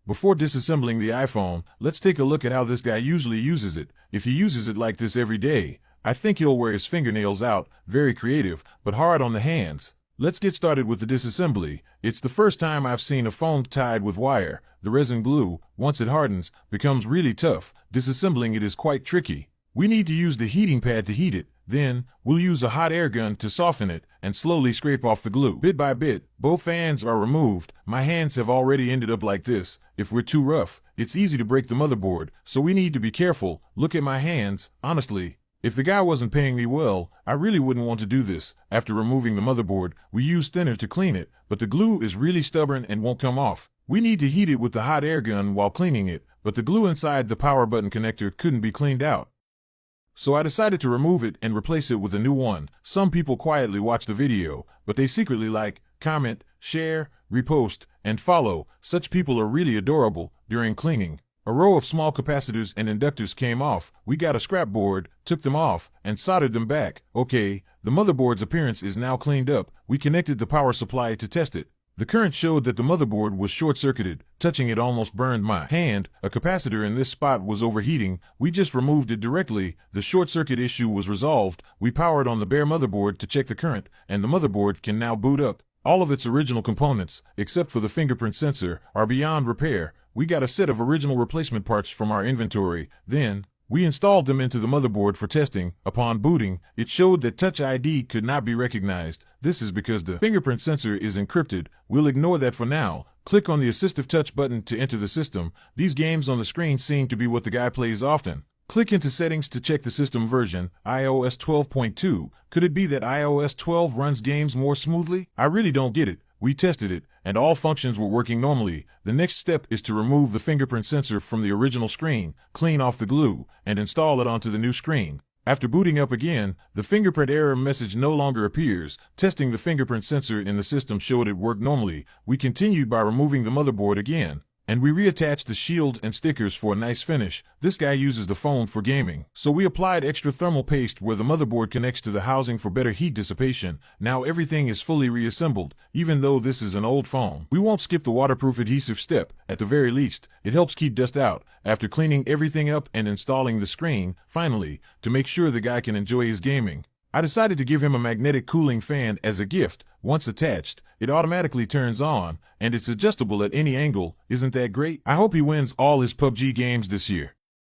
Before disassembling the iPhone, let's take a look at how this guy usually uses it. If he uses it like this every day, I think he'll wear his fingernails out. Very creative, but hard on the hands. Let's get started with the disassembly. It's the first time I've seen a phone tied with wire. The resin glue, once it hardens, becomes really tough. Disassembling it is quite tricky. We need to use the heating pad to heat it. Then, we'll use a hot air gun to soften it and slowly scrape off the glue. Bit by bit, both fans are removed. My hands have already ended up like this. If we're too rough, it's easy to break the motherboard, so we need to be careful. Look at my hands. Honestly, if the guy wasn't paying me well, I really wouldn't want to do this. After removing the motherboard, we use thinner to clean it, but the glue is really stubborn and won't come off. We need to heat it with the hot air gun while cleaning it, but the glue inside the power button connector couldn't be cleaned out. So I decided to remove it and replace it with a new one. Some people quietly watch the video, but they secretly like, comment, share, repost, and follow. Such people are really adorable. During cleaning, a row of small capacitors and inductors came off. We got a scrap board, took them off, and soldered them back. Okay, the motherboard's appearance is now cleaned up. We connected the power supply to test it. The current showed that the motherboard was short-circuited. Touching it almost burned my hand. A capacitor in this spot was overheating. We just removed it directly. The short-circuit issue was resolved. We powered on the bare motherboard to check the current, and the motherboard can now boot up. All of its original components, except for the fingerprint sensor, are beyond repair. We got a set of original replacement parts from our inventory. Then, we installed them into the motherboard for testing. Upon booting, it showed that Touch ID could not be recognized. This is because the fingerprint sensor is encrypted. We'll ignore that for now. Click on the Assistive Touch button to enter the system. These games on the screen seem to be what the guy plays often. Click into Settings to check the system version, iOS 12.2. Could it be that iOS 12 runs games more smoothly? I really don't get it. We tested it, and all functions were working normally. The next step is to remove the fingerprint sensor from the original screen, clean off the glue, and install it onto the new screen. After booting up again, the fingerprint error message no longer appears. Testing the fingerprint sensor in the system showed it worked normally. We continued by removing the motherboard again, and we reattached the shield and stickers for a nice finish. This guy uses the phone for gaming, so we applied extra thermal paste where the motherboard connects to the housing for better heat dissipation. Now everything is fully reassembled, even though this is an old phone. We won't skip the waterproof adhesive step. At the very least, it helps keep dust out. After cleaning everything up and installing the screen, finally, to make sure the guy can enjoy his gaming, I decided to give him a magnetic cooling fan as a gift. Once attached, it automatically turns on, and it's adjustable at any angle. Isn't that great? I hope he wins all his PUBG games this year.